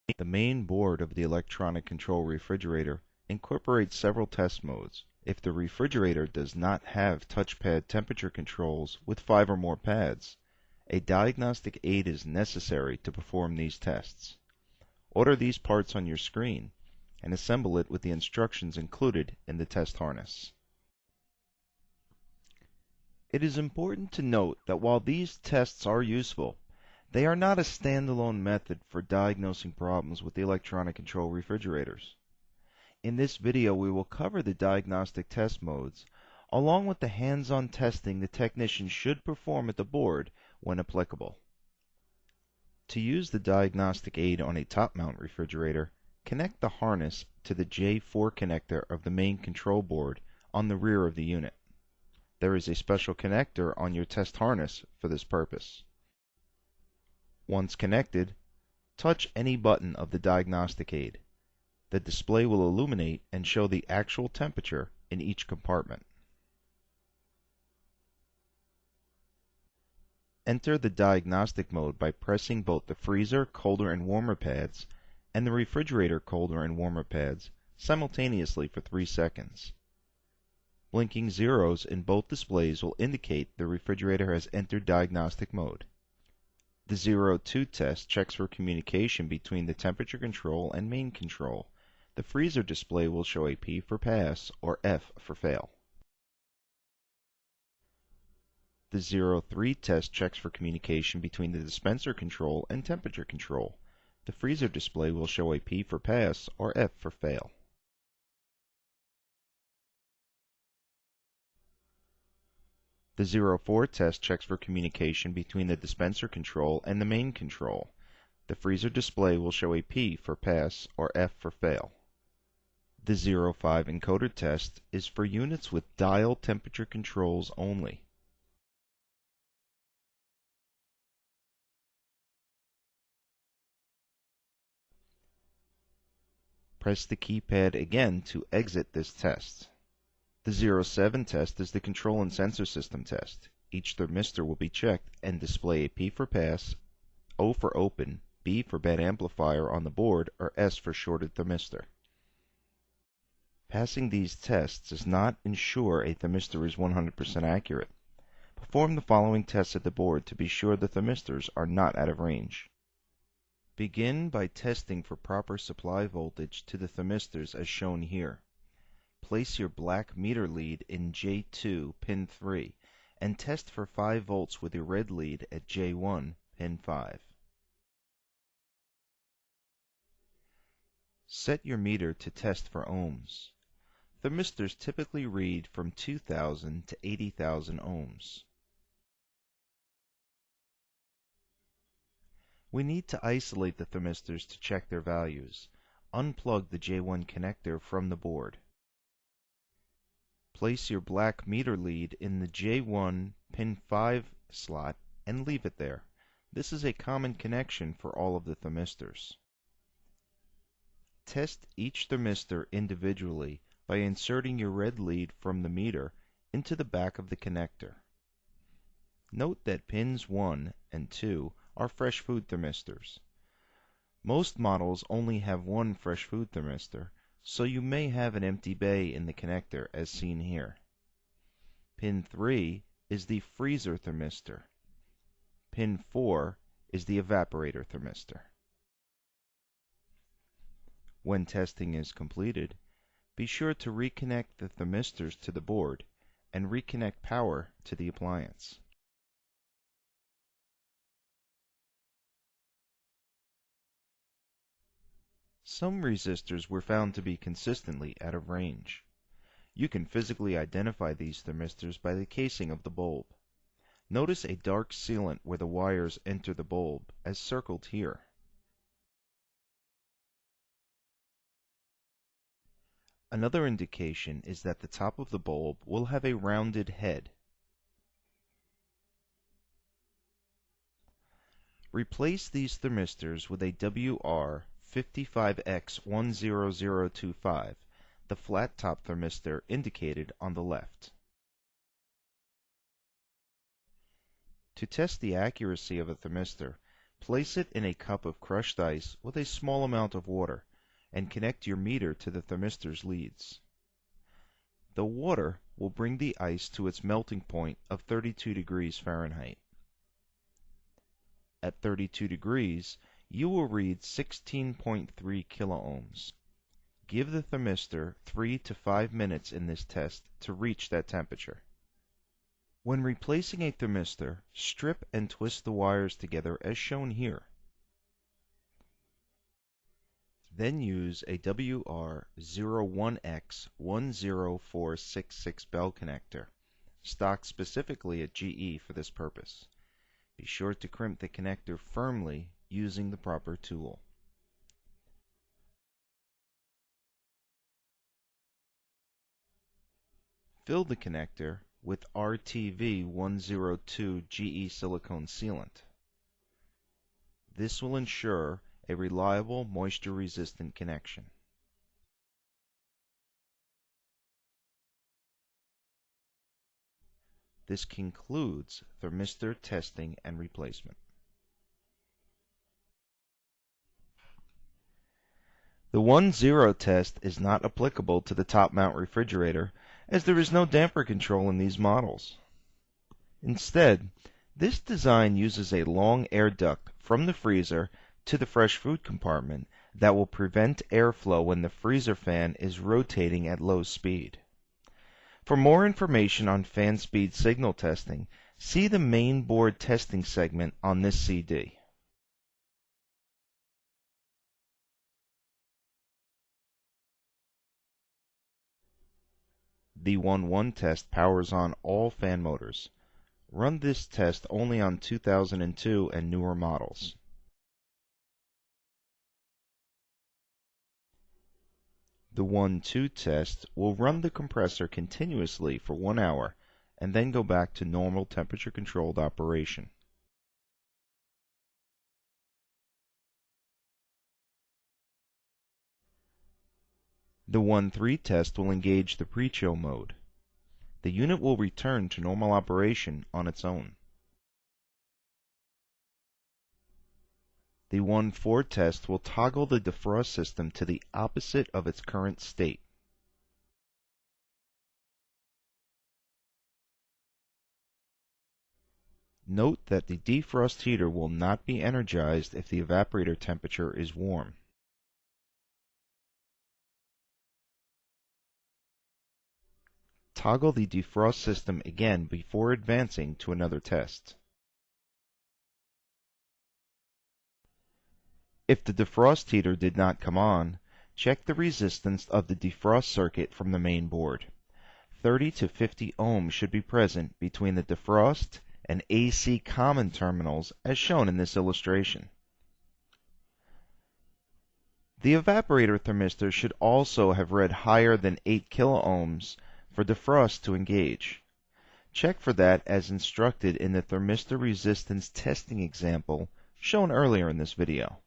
The main board of the electronic control refrigerator incorporates several test modes. If the refrigerator does not have touchpad temperature controls with 5 or more pads, a diagnostic aid is necessary to perform these tests. Order these parts on your screen and assemble it with the instructions included in the test harness. It is important to note that while these tests are useful, they are not a standalone method for diagnosing problems with the electronic control refrigerators. In this video, we will cover the diagnostic test modes, along with the hands-on testing the technician should perform at the board when applicable. To use the diagnostic aid on a top-mount refrigerator, connect the harness to the J4 connector of the main control board on the rear of the unit. There is a special connector on your test harness for this purpose. Once connected, touch any button of the diagnostic aid. The display will illuminate and show the actual temperature in each compartment. Enter the diagnostic mode by pressing both the freezer colder and warmer pads and the refrigerator colder and warmer pads simultaneously for 3 seconds. Blinking zeros in both displays will indicate the refrigerator has entered diagnostic mode. The 0-2 test checks for communication between the temperature control and main control. The freezer display will show a P for pass or F for fail. The 0-3 test checks for communication between the dispenser control and temperature control. The freezer display will show a P for pass or F for fail. The 0-4 test checks for communication between the dispenser control and the main control. The freezer display will show a P for pass or F for fail. The 0-5 encoder test is for units with dial temperature controls only. Press the keypad again to exit this test. The 0-7 test is the control and sensor system test. Each thermistor will be checked and display a P for pass, O for open, B for bad amplifier on the board, or S for shorted thermistor. Passing these tests does not ensure a thermistor is 100% accurate. Perform the following tests at the board to be sure the thermistors are not out of range. Begin by testing for proper supply voltage to the thermistors as shown here. Place your black meter lead in J2, pin 3, and test for 5 volts with your red lead at J1, pin 5. Set your meter to test for ohms. Thermistors typically read from 2,000 to 80,000 ohms. We need to isolate the thermistors to check their values. Unplug the J1 connector from the board. Place your black meter lead in the J1 pin 5 slot and leave it there. This is a common connection for all of the thermistors. Test each thermistor individually by inserting your red lead from the meter into the back of the connector. Note that pins 1 and 2 are fresh food thermistors. Most models only have one fresh food thermistor, so you may have an empty bay in the connector as seen here. Pin 3 is the freezer thermistor. Pin 4 is the evaporator thermistor. When testing is completed, be sure to reconnect the thermistors to the board and reconnect power to the appliance. Some resistors were found to be consistently out of range. You can physically identify these thermistors by the casing of the bulb. Notice a dark sealant where the wires enter the bulb, as circled here. Another indication is that the top of the bulb will have a rounded head. Replace these thermistors with a WR55X10025, the flat top thermistor indicated on the left. To test the accuracy of a thermistor, Place it in a cup of crushed ice with a small amount of water and connect your meter to the thermistor's leads. The water will bring the ice to its melting point of 32 degrees Fahrenheit. At 32 degrees, you will read 16.3 kiloohms. Give the thermistor 3 to 5 minutes in this test to reach that temperature. When replacing a thermistor, strip and twist the wires together as shown here. Then use a WR01X10466 bell connector, stocked specifically at GE for this purpose. Be sure to crimp the connector firmly using the proper tool. Fill the connector with RTV102 GE silicone sealant. This will ensure a reliable moisture-resistant connection. This concludes thermistor testing and replacement. The 1-0 test is not applicable to the top mount refrigerator as there is no damper control in these models. Instead, this design uses a long air duct from the freezer to the fresh food compartment that will prevent airflow when the freezer fan is rotating at low speed. For more information on fan speed signal testing, see the main board testing segment on this CD. The 1-1 test powers on all fan motors. Run this test only on 2002 and newer models. The 1-2 test will run the compressor continuously for 1 hour and then go back to normal temperature-controlled operation. The 1-3 test will engage the pre-chill mode. The unit will return to normal operation on its own. The 1-4 test will toggle the defrost system to the opposite of its current state. Note that the defrost heater will not be energized if the evaporator temperature is warm. Toggle the defrost system again before advancing to another test. If the defrost heater did not come on, check the resistance of the defrost circuit from the main board. 30 to 50 ohms should be present between the defrost and AC common terminals as shown in this illustration. The evaporator thermistor should also have read higher than 8 kiloohms for defrost to engage. Check for that as instructed in the thermistor resistance testing example shown earlier in this video.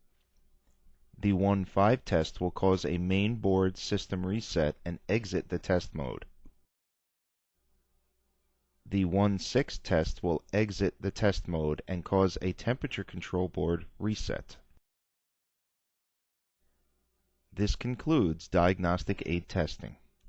The 1-5 test will cause a main board system reset and exit the test mode. The 1-6 test will exit the test mode and cause a temperature control board reset. This concludes diagnostic aid testing.